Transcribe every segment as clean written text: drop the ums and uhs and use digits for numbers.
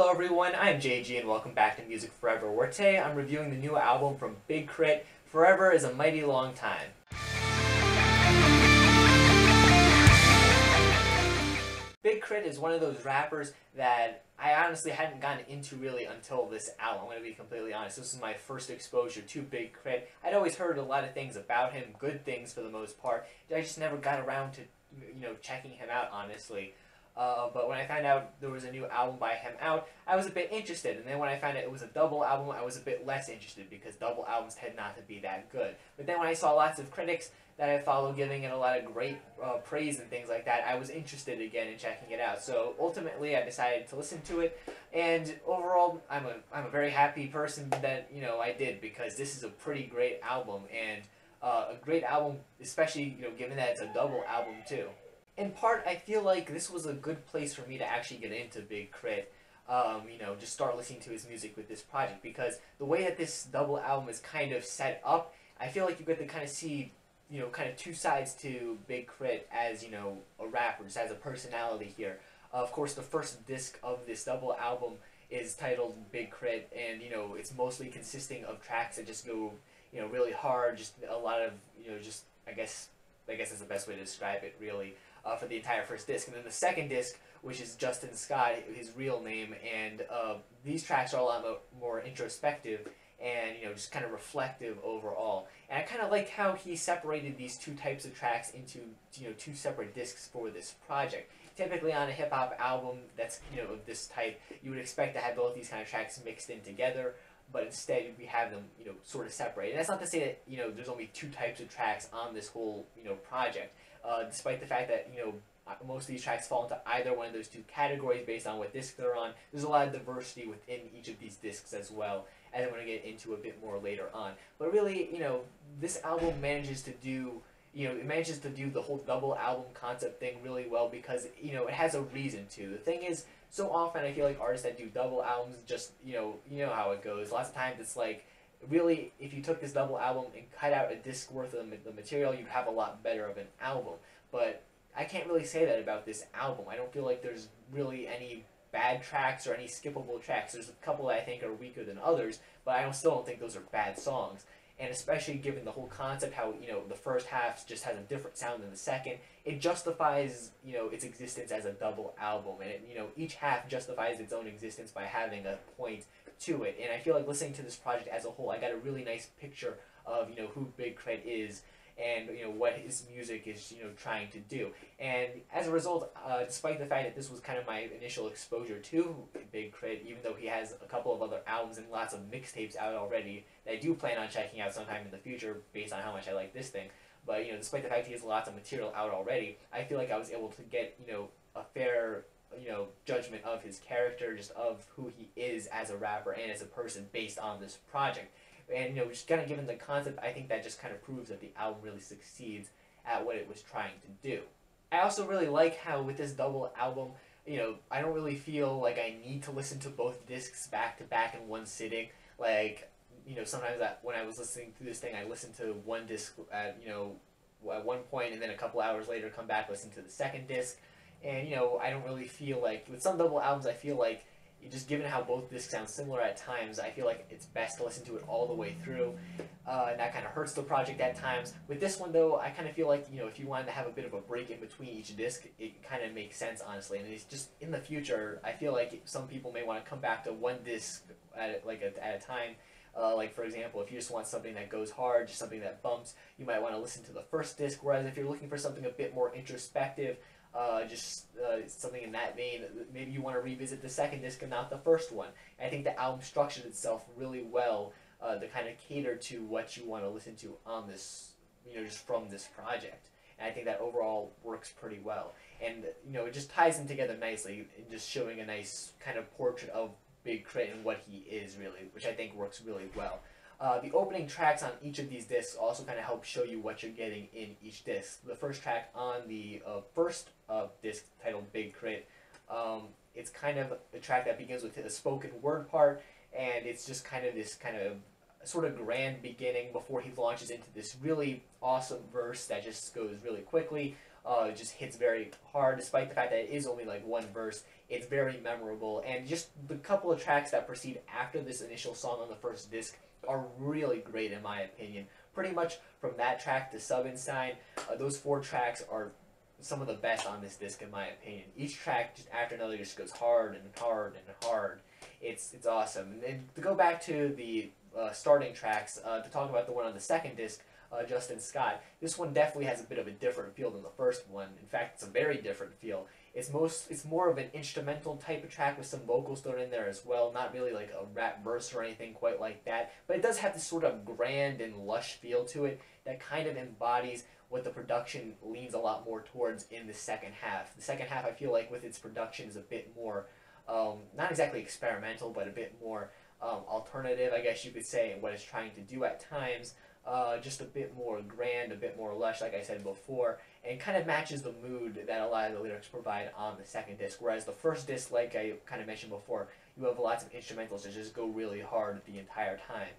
Hello everyone, I'm JG and welcome back to Music Forever, where today I'm reviewing the new album from Big K.R.I.T, Forever is a Mighty Long Time. Big K.R.I.T is one of those rappers that I honestly hadn't gotten into really until this album. I'm going to be completely honest. This is my first exposure to Big K.R.I.T. I'd always heard a lot of things about him, good things for the most part. I just never got around to, checking him out, honestly. But when I found out there was a new album by him out, I was a bit interested. And then when I found out it was a double album, I was a bit less interested because double albums tend not to be that good. But then when I saw lots of critics that I follow giving it a lot of great praise and things like that, I was interested again in checking it out. So ultimately, I decided to listen to it. And overall, I'm a very happy person that I did, because this is a pretty great album, and a great album, especially given that it's a double album too. In part, I feel like this was a good place for me to actually get into Big K.R.I.T. Just start listening to his music with this project, because the way that this double album is kind of set up, I feel like you get to kind of see, kind of two sides to Big K.R.I.T as, a rapper, just as a personality here. Of course, the first disc of this double album is titled Big K.R.I.T, and, it's mostly consisting of tracks that just go, really hard, just a lot of, just, I guess that's the best way to describe it, really. For the entire first disc. And then the second disc, which is Justin Scott, his real name, and these tracks are a lot more introspective and just kind of reflective overall. And I kind of like how he separated these two types of tracks into two separate discs for this project. Typically on a hip hop album that's of this type, you would expect to have both these kind of tracks mixed in together, but instead we have them sort of separated. And that's not to say that there's only two types of tracks on this whole project. Despite the fact that most of these tracks fall into either one of those two categories based on what disc they're on, there's a lot of diversity within each of these discs as well, as I'm going to get into a bit more later on. But really, this album manages to do the whole double album concept thing really well, because it has a reason to. The thing is, so often I feel like artists that do double albums just you know how it goes. Lots of times it's like, really, if you took this double album and cut out a disc worth of the material, you'd have a lot better of an album. But I can't really say that about this album. I don't feel like there's really any bad tracks or any skippable tracks. There's a couple that I think are weaker than others, but I still don't think those are bad songs. And especially given the whole concept, how the first half just has a different sound than the second, it justifies its existence as a double album, and each half justifies its own existence by having a point to it. And I feel like listening to this project as a whole, I got a really nice picture of who Big K.R.I.T is, and what his music is trying to do. And as a result, despite the fact that this was kind of my initial exposure to Big K.R.I.T, even though he has a couple of other albums and lots of mixtapes out already that I do plan on checking out sometime in the future based on how much I like this thing, but despite the fact he has lots of material out already, I feel like I was able to get a fair judgment of his character, just of who he is as a rapper and as a person based on this project. And just kind of given the concept, I think that just kind of proves that the album really succeeds at what it was trying to do. I also really like how with this double album, I don't really feel like I need to listen to both discs back to back in one sitting. Like, sometimes when I was listening through this thing, I listened to one disc at one point, and then a couple hours later come back, listen to the second disc. And I don't really feel like, with some double albums, I feel like, just given how both discs sound similar at times, I feel like it's best to listen to it all the way through, and that kind of hurts the project at times. With this one, though, I kind of feel like, if you wanted to have a bit of a break in between each disc, it kind of makes sense, honestly. And it's just, in the future, I feel like some people may want to come back to one disc at a time. Like, for example, if you just want something that goes hard, just something that bumps, you might want to listen to the first disc, whereas if you're looking for something a bit more introspective, something in that vein, maybe you want to revisit the second disc and not the first one. And I think the album structured itself really well to kind of cater to what you want to listen to on this, just from this project. And I think that overall works pretty well. And, it just ties them together nicely, just showing a nice kind of portrait of Big K.R.I.T and what he is, really, which I think works really well. The opening tracks on each of these discs also kind of help show you what you're getting in each disc. The first track on the first disc, titled Big K.R.I.T, it's kind of a track that begins with a spoken word part, and it's just kind of this sort of grand beginning before he launches into this really awesome verse that just goes really quickly. It just hits very hard, despite the fact that it is only like one verse. It's very memorable, and just the couple of tracks that proceed after this initial song on the first disc are really great in my opinion. Pretty much from that track to Subenstein, those 4 tracks are some of the best on this disc in my opinion. Each track just after another just goes hard and hard and hard. It's awesome. And then to go back to the starting tracks, to talk about the one on the second disc, Justin Scott, this one definitely has a bit of a different feel than the first one. In fact, it's a very different feel. It's more of an instrumental type of track with some vocals thrown in there as well. Not really like a rap verse or anything quite like that, but it does have this sort of grand and lush feel to it that kind of embodies what the production leans a lot more towards in the second half. The second half, I feel like, with its production is a bit more, not exactly experimental, but a bit more alternative, I guess you could say, in what it's trying to do at times. Just a bit more grand, a bit more lush, like I said before, and kind of matches the mood that a lot of the lyrics provide on the second disc. Whereas the first disc, like I kind of mentioned before, you have lots of instrumentals that just go really hard the entire time.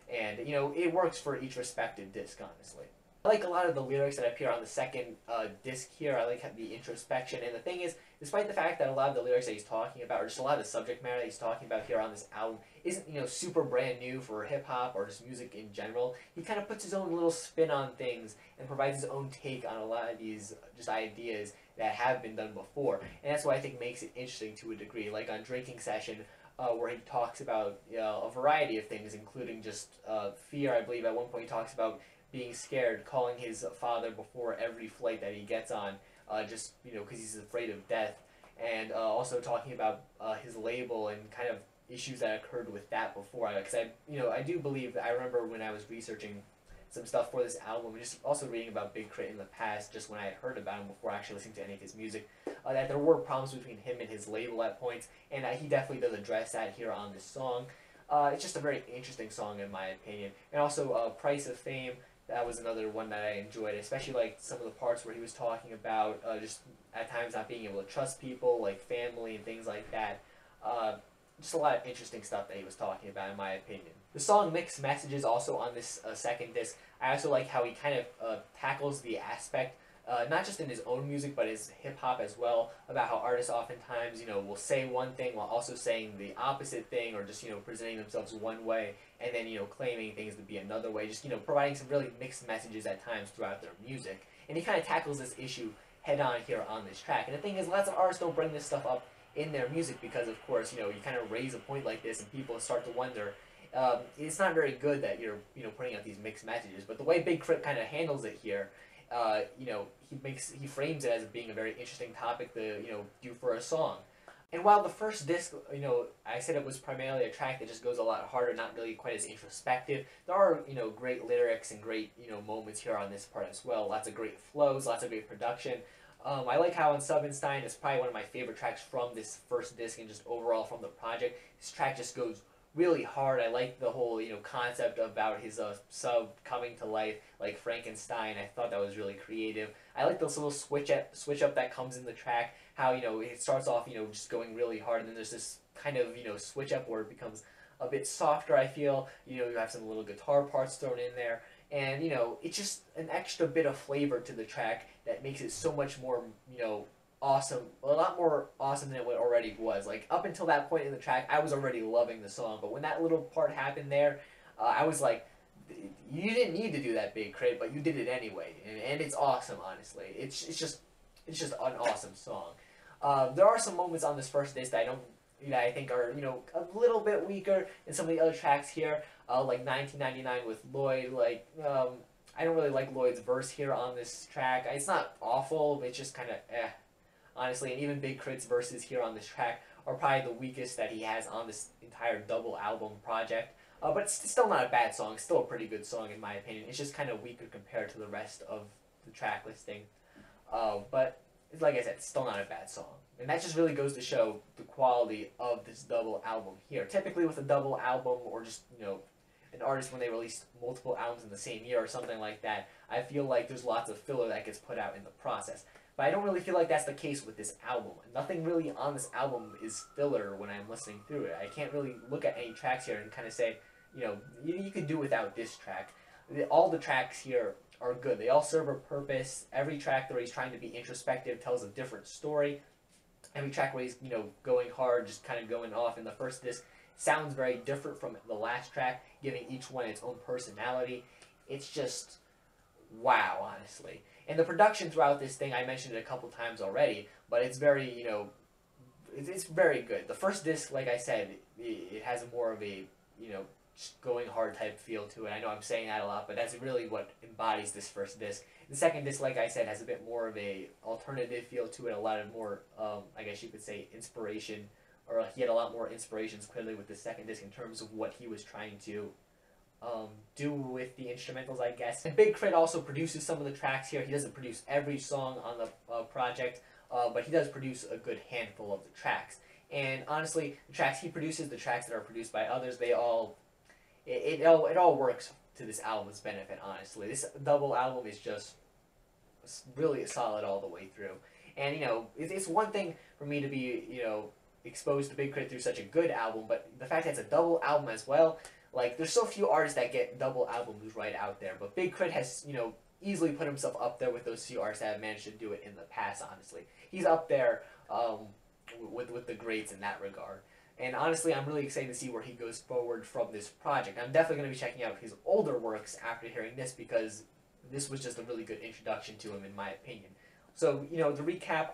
And, it works for each respective disc, honestly. I like a lot of the lyrics that appear on the second disc here. I like the introspection. And the thing is, despite the fact that a lot of the lyrics that he's talking about, or just a lot of the subject matter that he's talking about here on this album, isn't, super brand new for hip-hop or just music in general, he kind of puts his own little spin on things and provides his own take on a lot of these just ideas that have been done before. And that's what I think makes it interesting to a degree. Like on Drinking Session, where he talks about a variety of things, including just fear. I believe at one point he talks about being scared, calling his father before every flight that he gets on, just, because he's afraid of death, and also talking about his label and kind of issues that occurred with that before. Because I do believe, I remember when I was researching some stuff for this album, just also reading about Big K.R.I.T in the past, just when I had heard about him before actually listening to any of his music, that there were problems between him and his label at points, and he definitely does address that here on this song. It's just a very interesting song in my opinion. And also Price of Fame, that was another one that I enjoyed, especially like some of the parts where he was talking about just at times not being able to trust people, like family and things like that. Just a lot of interesting stuff that he was talking about, in my opinion. The song Mixed Messages, also on this second disc, I also like how he kind of tackles the aspect, not just in his own music, but his hip-hop as well, about how artists oftentimes, will say one thing while also saying the opposite thing, or just, presenting themselves one way, and then, claiming things to be another way, just, providing some really mixed messages at times throughout their music. And he kind of tackles this issue head-on here on this track. And the thing is, lots of artists don't bring this stuff up in their music because, of course, you kind of raise a point like this and people start to wonder, it's not very good that you're, putting out these mixed messages. But the way Big K.R.I.T kind of handles it here, he frames it as being a very interesting topic to, do for a song. And while the first disc, I said it was primarily a track that just goes a lot harder, not really quite as introspective, there are, great lyrics and great, moments here on this part as well. Lots of great flows, lots of great production. I like how on Subenstein, it's probably one of my favorite tracks from this first disc and just overall from the project. This track just goes really hard. I like the whole, concept about his sub coming to life, like Frankenstein. I thought that was really creative. I like this little switch up that comes in the track, how, it starts off, just going really hard, and then there's this kind of, switch up where it becomes a bit softer, I feel. You have some little guitar parts thrown in there, and, it's just an extra bit of flavor to the track that makes it so much more, awesome, a lot more awesome than it already was. Like, up until that point in the track, I was already loving the song, but when that little part happened there, I was like, you didn't need to do that, Big K.R.I.T, but you did it anyway, and it's awesome, honestly. It's just an awesome song. There are some moments on this first disc that I think are, a little bit weaker than some of the other tracks here, like 1999 with Lloyd. Like, I don't really like Lloyd's verse here on this track. It's not awful, but it's just kind of honestly. And even Big K.R.I.T's verses here on this track are probably the weakest that he has on this entire double album project. But it's still not a bad song. It's still a pretty good song in my opinion. It's just kind of weaker compared to the rest of the track listing. But like I said, it's still not a bad song. And that just really goes to show the quality of this double album here. Typically with a double album, or just, an artist when they release multiple albums in the same year or something like that, I feel like there's lots of filler that gets put out in the process. But I don't really feel like that's the case with this album. Nothing really on this album is filler when I'm listening through it. I can't really look at any tracks here and kind of say, you could do without this track. All the tracks here are good. They all serve a purpose. Every track where he's trying to be introspective tells a different story. Every track where he's, you know, going hard, just kind of going off in the first disc, sounds very different from the last track, giving each one its own personality. It's just wow, honestly. And the production throughout this thing, I mentioned it a couple times already, but it's very, you know, it's very good. The first disc, like I said, it has more of a, you know, going hard type feel to it. I know I'm saying that a lot, but that's really what embodies this first disc. The second disc, like I said, has a bit more of a alternative feel to it, a lot of more, I guess you could say, inspiration, or he had a lot more inspirations clearly with the second disc in terms of what he was trying to do with the instrumentals, I guess. And Big K.R.I.T also produces some of the tracks here. He doesn't produce every song on the project, but he does produce a good handful of the tracks. And honestly, the tracks he produces, the tracks that are produced by others, they all, it all works to this album's benefit, honestly. This double album is just really solid all the way through. And, you know, it's one thing for me to be, you know, exposed to Big K.R.I.T through such a good album, but the fact that it's a double album as well, like, there's so few artists that get double albums right out there, but Big K.R.I.T has, you know, easily put himself up there with those few artists that have managed to do it in the past, honestly. He's up there with the greats in that regard. And honestly, I'm really excited to see where he goes forward from this project. I'm definitely going to be checking out his older works after hearing this, because this was just a really good introduction to him, in my opinion. So, you know, to recap,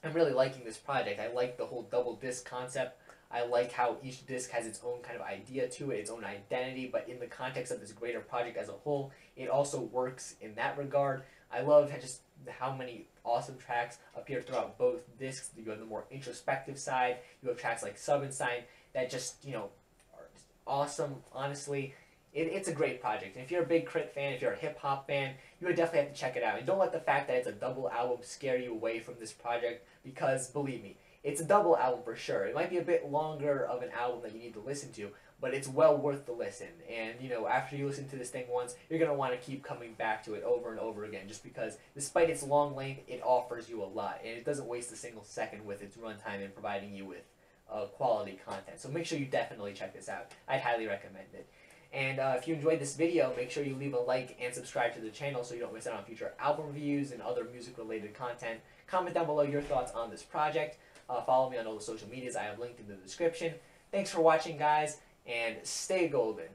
I'm really liking this project. I like the whole double disc concept. I like how each disc has its own kind of idea to it, its own identity, but in the context of this greater project as a whole, it also works in that regard. I love just how many awesome tracks appear throughout both discs. You have the more introspective side. You have tracks like Subenstein that just, you know, are just awesome. Honestly, it's a great project. And if you're a big K.R.I.T fan, if you're a hip-hop fan, you would definitely have to check it out. And don't let the fact that it's a double album scare you away from this project, because, believe me, it's a double album for sure. It might be a bit longer of an album that you need to listen to, but it's well worth the listen. And, you know, after you listen to this thing once, you're going to want to keep coming back to it over and over again, just because despite its long length, it offers you a lot. And it doesn't waste a single second with its runtime and providing you with quality content. So make sure you definitely check this out. I'd highly recommend it. And if you enjoyed this video, make sure you leave a like and subscribe to the channel so you don't miss out on future album reviews and other music-related content. Comment down below your thoughts on this project. Follow me on all the social medias I have linked in the description. Thanks for watching, guys, and stay golden.